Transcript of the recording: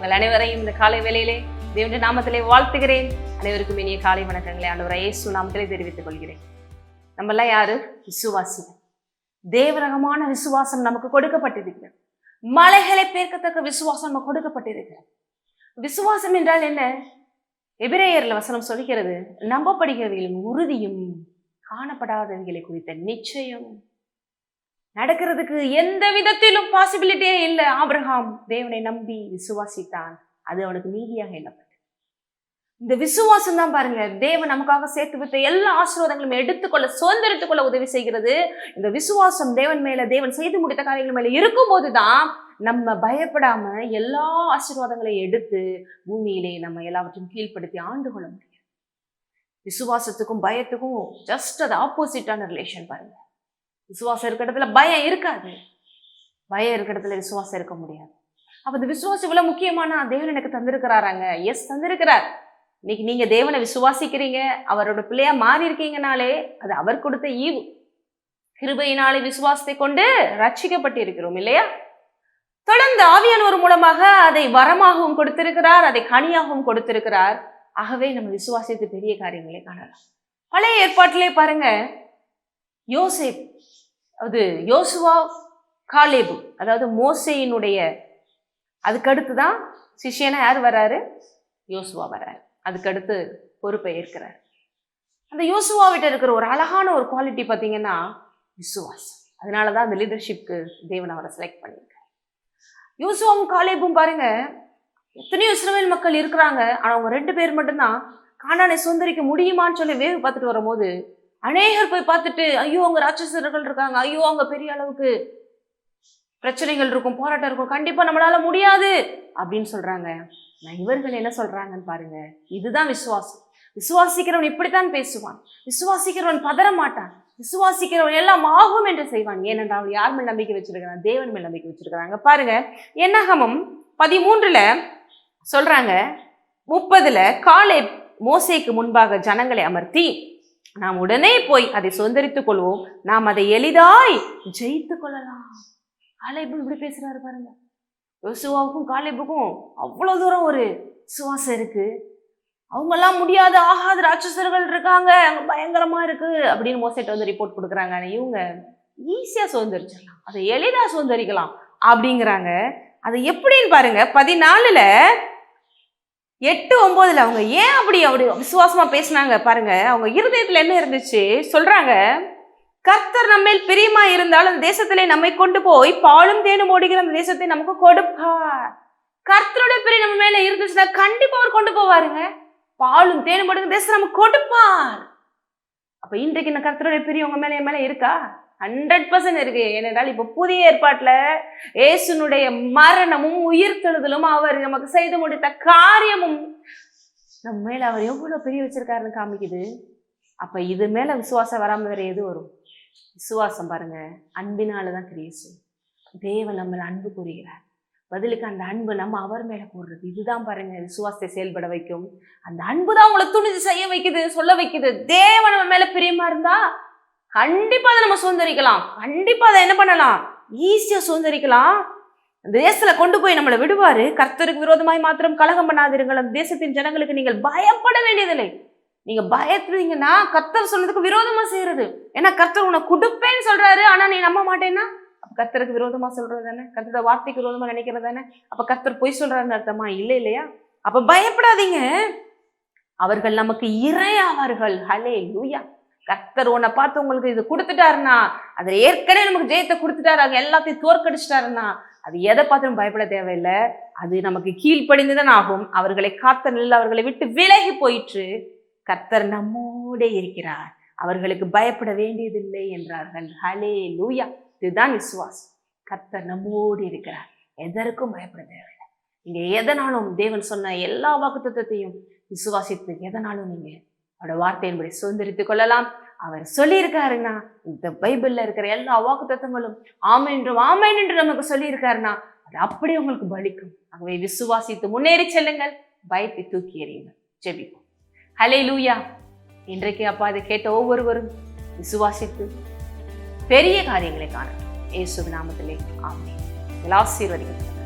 உங்கள் அனைவரையும் இந்த காலை வேளையிலே தேவனுடைய நாமத்திலே வாழ்த்துகிறேன். அனைவருக்கும் இனிய காலை வணக்கங்களை ஆண்டவராகிய இயேசு நாமத்திலே தெரிவித்துக் கொள்கிறேன். நம்மெல்லாம் யாரு? விசுவாசிகள். தேவரகமான விசுவாசம் நமக்கு கொடுக்கப்பட்டிருக்கிறது. மலைகளை பேர்க்கத்தக்க விசுவாசம் நமக்கு கொடுக்கப்பட்டிருக்கிறது. விசுவாசம் என்றால் என்ன? எபிரேயர்ல வசனம் சொல்கிறது, நம்பப்படுகிறவைகளின் உறுதியும் காணப்படாதவைகளை குறித்த நிச்சயம். நடக்கிறதுக்கு எந்த விதத்திலும் பாசிபிலிட்டியே இல்லை. ஆபிரகாம் தேவனை நம்பி விசுவாசித்தான், அது அவனுக்கு நீதியாக எண்ணப்பட்டது. இந்த விசுவாசம் தான் பாருங்க, தேவன் நமக்காக சேர்த்து வைத்த எல்லா ஆசீர்வாதங்களும் எடுத்துக்கொள்ள, சுதந்திரித்துக் கொள்ள உதவி செய்கிறது. இந்த விசுவாசம் தேவன் மேல, தேவன் செய்து முடித்த காரியங்கள் மேல இருக்கும் போதுதான் நம்ம பயப்படாம எல்லா ஆசீர்வாதங்களையும் எடுத்து பூமியிலே நம்ம எல்லாவற்றையும் கீழ்ப்படுத்தி ஆண்டு கொள்ள முடியும். விசுவாசத்துக்கும் பயத்துக்கும் ஜஸ்ட் அது ஆப்போசிட்டான ரிலேஷன் பாருங்க. விசுவாசம் இருக்கிற இடத்துல பயம் இருக்காது, பயம் இருக்கிற இடத்துல விசுவாசம் இருக்க முடியாது. அப்ப இந்த விசுவாசம் இவ்வளவு முக்கியமான தேவன் எனக்கு தந்திருக்கிறாராங்க. எஸ், தந்திருக்கிறார். இன்னைக்கு நீங்க தேவனை விசுவாசிக்கிறீங்க, அவரோட பிள்ளையா மாறி இருக்கீங்கனாலே அது அவர் கொடுத்த ஈவு. கிருபையினாலே விசுவாசத்தை கொண்டு ரட்சிக்கப்பட்டு இருக்கிறோம் இல்லையா? தொடர்ந்து ஆவியானவர் மூலமாக அதை வரமாகவும் கொடுத்திருக்கிறார், அதை கனியாகவும் கொடுத்திருக்கிறார். ஆகவே நம்ம விசுவாசித்து பெரிய காரியங்களை காணலாம். பழைய ஏற்பாட்டிலே பாருங்க, யோசேப், அது யோசுவா, காலேபு, அதாவது மோசேயினுடைய அதுக்கடுத்துதான் சிஷ்யனா யார் வராரு? யோசுவா வராரு. அதுக்கடுத்து பொறுப்பை ஏற்கிறார். அந்த யோசுவாவிட்ட இருக்கிற ஒரு அழகான ஒரு குவாலிட்டி பார்த்தீங்கன்னா விசுவாசம். அதனாலதான் அந்த லீடர்ஷிப்க்கு தேவன் அவரை செலக்ட் பண்ணியிருக்காரு. யோசுவாவும் காலேபும் பாருங்க, எத்தனையோ இஸ்ரவேல் மக்கள் இருக்கிறாங்க, ஆனா அவங்க 2 பேர் மட்டும்தான் கானானை சுதந்திரிக்க முடியுமான்னு சொல்லி வேவு பார்த்துட்டு வரும்போது அநேகர் போய் பார்த்துட்டு, ஐயோ அங்க ராட்சசர்கள் இருக்காங்க, ஐயோ அங்க பெரிய அளவுக்கு பிரச்சனைகள் இருக்கும், போராட்டம் இருக்கும், கண்டிப்பா நம்மளால முடியாது அப்படின்னு சொல்றாங்க. நான் இவர்கள் என்ன சொல்றாங்கன்னு பாருங்க. இதுதான் விசுவாசம். விசுவாசிக்கிறவன் இப்படித்தான் பேசுவான், விசுவாசிக்கிறவன் பதற மாட்டான், விசுவாசிக்கிறவன் எல்லாம் ஆகும் என்று செய்வான். ஏனென்றால் அவன் யார் மேல் நம்பிக்கை வச்சிருக்கிறான்? தேவன் மேல் நம்பிக்கை வச்சிருக்கிறாங்க. பாருங்க, என்னாகமம் 13 சொல்றாங்க, 30 காலேப் மோசேக்கு முன்பாக ஜனங்களை அமர்த்தி, நாம் உடனே போய் அதை சுதந்திரித்துக் கொள்வோம், நாம் அதை எளிதாய் ஜெயித்துக் கொள்ளலாம். காலேபு இப்படி பேசுறாரு பாருங்க. யோசுவாவுக்கும் காலேபுக்கும் அவ்வளவு தூரம் ஒரு விசுவாசம் இருக்கு. அவங்கெல்லாம் முடியாது, ஆகாத ராட்சசர்கள் இருக்காங்க, அங்க பயங்கரமா இருக்கு அப்படின்னு மோசேட்ட வந்து ரிப்போர்ட் கொடுக்குறாங்க. இவங்க ஈஸியா சுதந்திரிச்சிடலாம், அதை எளிதா சுதந்திரிக்கலாம் அப்படிங்கிறாங்க. அது எப்படின்னு பாருங்க, 14 8, 9 அவங்க ஏன் அப்படி விசுவாசமா பேசினாங்க பாருங்க. அவங்க இருதயத்துல என்ன இருந்துச்சு சொல்றாங்க, கர்த்தர் நம்மேல் பிரியமா இருந்தால் அந்த தேசத்திலே நம்மை கொண்டு போய் பாலும் தேனும் ஓடுகிற அந்த தேசத்தை நமக்கு கொடுப்பார். கர்த்தருடைய பிரியம் நம்ம மேல இருந்துச்சுன்னா கண்டிப்பா அவர் கொண்டு போவாருங்க. பாலும் தேனும் ஓடுகிற தேசத்தை நமக்கு கொடுப்பார். அப்ப இன்றைக்கு இந்த கர்த்தருடைய பிரியம் உங்க மேல என் மேல இருக்கா? 100% இருக்கு. ஏனென்றால் இப்ப புதிய ஏற்பாட்டுல இயேசுனுடைய மரணமும் உயிர்த்தெழுதலும், அவர் நமக்கு செய்து முடித்த காரியமும் நம்ம மேல அவர் எவ்வளவு பெரிய வச்சிருக்காருன்னு காமிக்குது. அப்ப இது மேல விசுவாசம் வராம வேற எது வரும்? விசுவாசம் பாருங்க, அன்பினாலதான் கிரியேஷன். தேவன் நம்ம அன்பு கூறுகிறார், பதிலுக்கு அந்த அன்பு நம்ம அவர் மேல கூறுறது. இதுதான் பாருங்க விசுவாசத்தை செயல்பட வைக்கும். அந்த அன்புதான் உங்களை துணிஞ்சு செய்ய வைக்குது, சொல்ல வைக்குது. தேவன் நம்ம மேல பிரியமா இருந்தா கண்டிப்பா அதை நம்ம சுதந்திரிக்கலாம், கண்டிப்பா அதை என்ன பண்ணலாம், ஈஸியா சுதந்திரிக்கலாம். அந்த தேசத்துல கொண்டு போய் நம்மளை விடுவாரு. கர்த்தருக்கு விரோதமாய் மாத்திரம் கலகம் பண்ணாதிருங்கள், அந்த தேசத்தின் ஜனங்களுக்கு நீங்கள் பயப்பட வேண்டியதில்லை. நீங்க பயப்படுறீங்கன்னா கர்த்தர் சொன்னதுக்கு விரோதமா செய்யறது. ஏன்னா கர்த்தர் உன்னை கொடுப்பேன்னு சொல்றாரு, ஆனா நீ நம்ப மாட்டேன்னா அப்ப கர்த்தருக்கு விரோதமா சொல்றது தானே, கர்த்தரோட வார்த்தைக்கு விரோதமா நினைக்கிறது தானே. அப்ப கர்த்தர் பொய் சொல்றாருன்னு அர்த்தமா? இல்லை இல்லையா? அப்ப பயப்படாதீங்க, அவர்கள் நமக்கு இறையாவார்கள். ஹல்லேலூயா. கர்த்தர் உன்னை பார்த்து உங்களுக்கு இது கொடுத்துட்டாருன்னா, அதுல ஏற்கனவே நமக்கு ஜெயத்தை கொடுத்துட்டாரு, அவங்க எல்லாத்தையும் தோற்கடிச்சிட்டாருன்னா அது எதை பார்த்தும் பயப்பட தேவையில்லை. அது நமக்கு கீழ்ப்படிந்துதான் ஆகும். அவர்களை காத்த நெல் அவர்களை விட்டு விலகி போயிற்று, கர்த்தர் நம்மோடே இருக்கிறார், அவர்களுக்கு பயப்பட வேண்டியதில்லை என்றார்கள். ஹல்லேலூயா. இதுதான் விசுவாசம். கர்த்தர் நம்மோடு இருக்கிறார், எதற்கும் பயப்பட தேவையில்லை. நீங்க எதனாலும் தேவன் சொன்ன எல்லா வாக்குத்தத்தத்தையும் விசுவாசித்து எதனாலும் நீங்க அவரோட வார்த்தையின்படி சுதந்திரித்துக் கொள்ளலாம். அவர் சொல்லியிருக்காருன்னா, இந்த பைபிள்ல இருக்கிற எல்லா வாக்குத்தத்தங்களும் ஆமென் என்று நமக்கு சொல்லியிருக்காருன்னா அது அப்படியே உங்களுக்கு பலிக்கும். ஆகவே விசுவாசித்து முன்னேறி செல்லுங்கள், பயத்தை தூக்கி எறியுங்கள். ஜெபிப்போம். ஹல்லேலூயா. இன்றைக்கு அப்பா இதை கேட்ட ஒவ்வொருவரும் விசுவாசித்து பெரிய காரியங்களை காண இயேசுவின் நாமத்திலே ஆமென். ஆசீர்வதிக்கப்பட்டது.